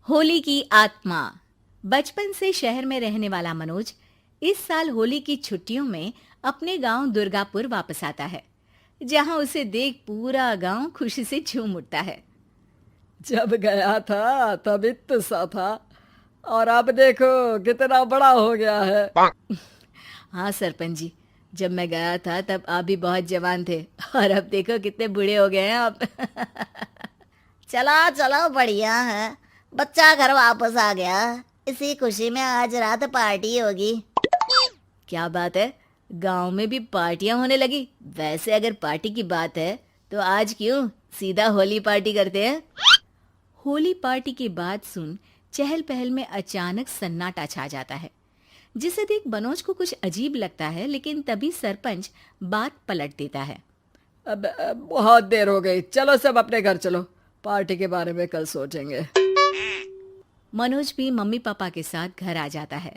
होली की आत्मा। बचपन से शहर में रहने वाला मनोज इस साल होली की छुट्टियों में अपने गांव दुर्गापुर वापस आता है, जहां उसे देख पूरा गांव खुशी से झूम उठता है। जब गया था तब इतना सा था और अब देखो कितना बड़ा हो गया है। हाँ सरपंच जी, जब मैं गया था तब आप भी बहुत जवान थे और अब देखो कितने बूढ़े हो गए हैं आप। चलो चलो बढ़िया है। बच्चा घर वापस आ गया। इसी खुशी में आज रात पार्टी होगी। क्या बात है, गांव में भी पार्टियां होने लगी। वैसे अगर पार्टी की बात है तो आज क्यों सीधा होली पार्टी करते हैं। होली पार्टी की बात सुन चहल पहल में अचानक सन्नाटा छा जाता है, जिसे देख मनोज को कुछ अजीब लगता है, लेकिन तभी सरपंच बात पलट देता है। अब बहुत देर हो गई, चलो सब अपने घर चलो, पार्टी के बारे में कल सोचेंगे। मनोज भी मम्मी पापा के साथ घर आ जाता है,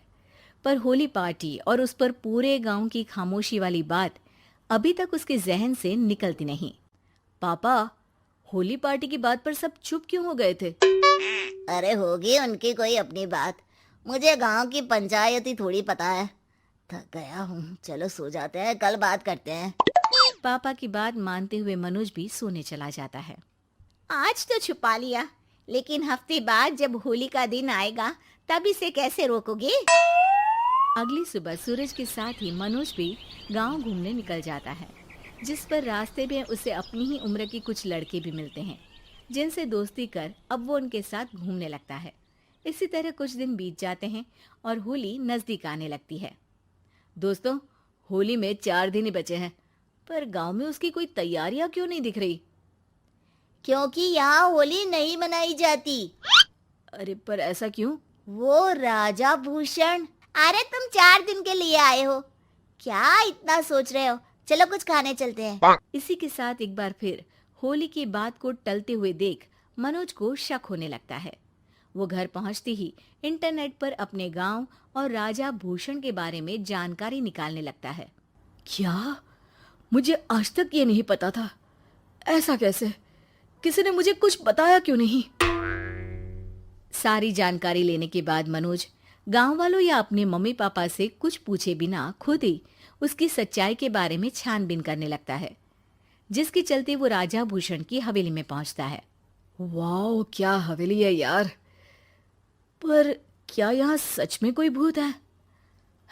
पर होली पार्टी और उस पर पूरे गांव की खामोशी वाली बात अभी तक उसके जहन से निकलती नहीं। पापा, होली पार्टी की बात पर सब चुप क्यों हो गए थे? अरे होगी उनकी कोई अपनी बात। मुझे गांव की पंचायत ही थोड़ी पता है। थक गया हूँ, चलो सो जाते हैं, कल बात करते हैं। पापा की बात मानते हुए मनोज भी सोने चला जाता है। आज तो छुपा लिया, लेकिन हफ्ते बाद जब होली का दिन आएगा तब इसे कैसे रोकोगे? अगली सुबह सूरज के साथ ही मनोज भी गांव घूमने निकल जाता है, जिस पर रास्ते में उसे अपनी ही उम्र के कुछ लड़के भी मिलते हैं, जिनसे दोस्ती कर अब वो उनके साथ घूमने लगता है। इसी तरह कुछ दिन बीत जाते हैं और होली नजदीक आने लगती है। दोस्तों, होली में 4 दिन ही बचे हैं, पर गांव में उसकी कोई तैयारियां क्यों नहीं दिख रही? क्योंकि यहाँ होली नहीं मनाई जाती। अरे पर ऐसा क्यों? वो राजा भूषण। अरे तुम 4 दिन के लिए आए हो, क्या इतना सोच रहे हो? चलो कुछ खाने चलते हैं। इसी के साथ एक बार फिर होली की बात को टलते हुए देख मनोज को शक होने लगता है। वो घर पहुंचते ही इंटरनेट पर अपने गांव और राजा भूषण के बारे में जानकारी निकालने लगता है। क्या? मुझे आज तक ये नहीं पता था। ऐसा कैसे? किसी ने मुझे कुछ बताया क्यों नहीं? सारी जानकारी लेने के बाद मनोज गांव वालों या अपने मम्मी पापा से कुछ पूछे बिना खुद ही उसकी सच्चाई के बारे में छानबीन करने लगता है, जिसके चलते वो राजा भूषण की हवेली में पहुंचता है। वाह, क्या हवेली है यार। पर क्या यहाँ सच में कोई भूत है?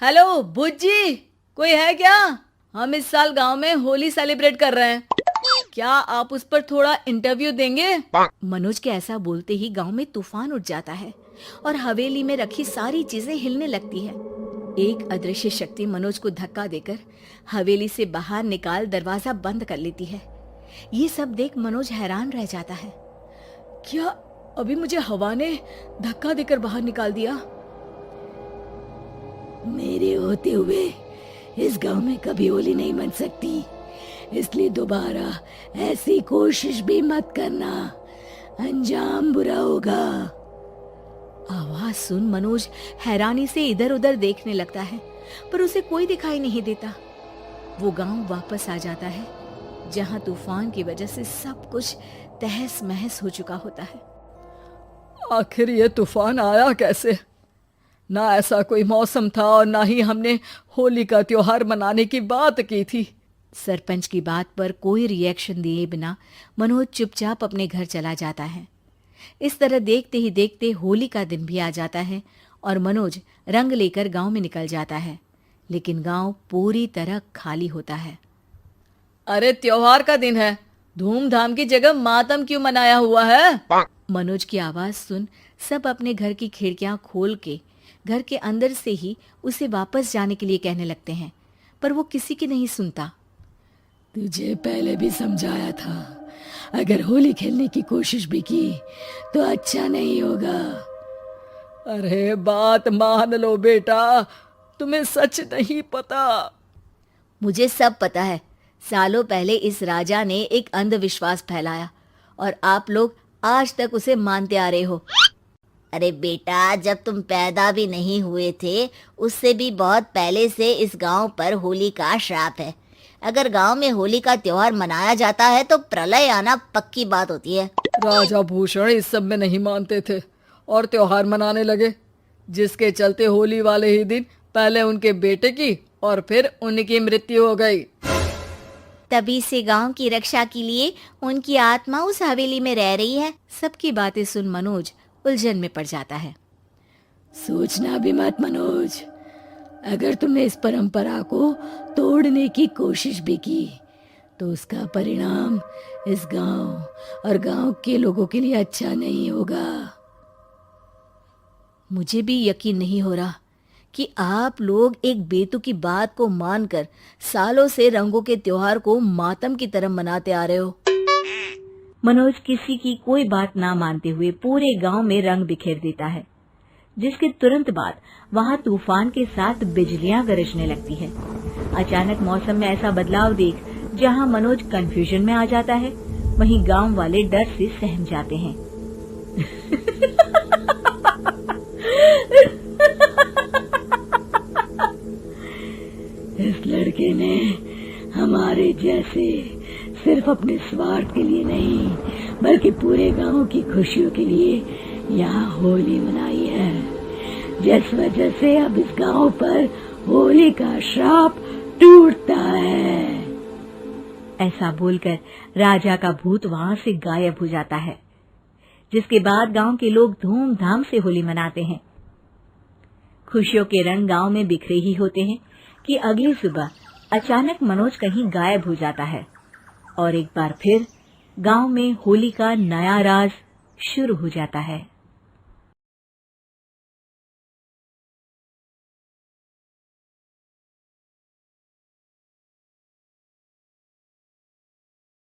हेलो भूत जी, कोई है क्या? हम इस साल गांव में होली सेलिब्रेट कर रहे हैं, क्या आप उस पर थोड़ा इंटरव्यू देंगे? मनोज के ऐसा बोलते ही गांव में तूफान उठ जाता है और हवेली में रखी सारी चीजें हिलने लगती है। एक अदृश्य शक्ति मनोज को धक्का देकर हवेली से बाहर निकाल दरवाजा बंद कर लेती है। ये सब देख मनोज हैरान रह जाता है। क्या अभी मुझे हवा ने धक्का देकर बाहर निकाल दिया? मेरे होते हुए इस गांव में कभी होली नहीं मन सकती, इसलिए दोबारा ऐसी कोशिश भी मत करना, अंजाम बुरा होगा। आवाज सुन मनोज हैरानी से इधर उधर देखने लगता है, पर उसे कोई दिखाई नहीं देता। वो गांव वापस आ जाता है, जहां तूफान की वजह से सब कुछ तहस महस हो चुका होता है। आखिर ये तूफान आया कैसे? ना ऐसा कोई मौसम था और ना ही हमने होली का त्योहार मनाने की बात की थी। सरपंच की बात पर कोई रिएक्शन दिए बिना मनोज चुपचाप अपने घर चला जाता है। इस तरह देखते ही देखते होली का दिन भी आ जाता है और मनोज रंग लेकर गांव में निकल जाता है, लेकिन गांव पूरी तरह खाली होता है। अरे त्योहार का दिन है, धूमधाम की जगह मातम क्यों मनाया हुआ है? मनोज की आवाज सुन सब अपने घर की खिड़कियां खोल के घर के अंदर से ही उसे वापस जाने के लिए कहने लगते हैं, पर वो किसी की नहीं सुनता। तुझे पहले भी समझाया था, अगर होली खेलने की कोशिश भी की तो अच्छा नहीं होगा। अरे बात मान लो बेटा, तुम्हें सच नहीं पता। मुझे सब पता है। सालों पहले इस राजा ने एक अंधविश्वास फैलाया और आप लोग आज तक उसे मानते आ रहे हो। अरे बेटा, जब तुम पैदा भी नहीं हुए थे उससे भी बहुत पहले से इस गांव पर होली का श्राप है। अगर गांव में होली का त्योहार मनाया जाता है तो प्रलय आना पक्की बात होती है। राजा भूषण इस सब में नहीं मानते थे और त्योहार मनाने लगे, जिसके चलते होली वाले ही दिन पहले उनके बेटे की और फिर उनकी मृत्यु हो गई। तभी से गांव की रक्षा के लिए उनकी आत्मा उस हवेली में रह रही है। सबकी बातें सुन मनोज उलझन में पड़ जाता है। सोचना भी मत मनोज, अगर तुमने इस परंपरा को तोड़ने की कोशिश भी की तो उसका परिणाम इस गांव और गांव के लोगों के लिए अच्छा नहीं होगा। मुझे भी यकीन नहीं हो रहा कि आप लोग एक बेतुकी बात को मानकर सालों से रंगों के त्योहार को मातम की तरह मनाते आ रहे हो। मनोज किसी की कोई बात ना मानते हुए पूरे गांव में रंग बिखेर देता है, जिसके तुरंत बाद वहां तूफान के साथ बिजलियां गरजने लगती है। अचानक मौसम में ऐसा बदलाव देख जहां मनोज कंफ्यूजन में आ जाता है, वहीं गांव वाले डर से सहम जाते हैं। इस लड़के ने हमारे जैसे सिर्फ अपने स्वार्थ के लिए नहीं बल्कि पूरे गांव की खुशियों के लिए यहाँ होली मनाई है, जिस वजह से अब इस गांव पर होली का श्राप टूटता है। ऐसा बोलकर राजा का भूत वहां से गायब हो जाता है, जिसके बाद गांव के लोग धूमधाम से होली मनाते हैं। खुशियों के रंग गांव में बिखरे ही होते हैं कि अगली सुबह अचानक मनोज कहीं गायब हो जाता है और एक बार फिर गांव में होली का नया राज शुरू हो जाता है।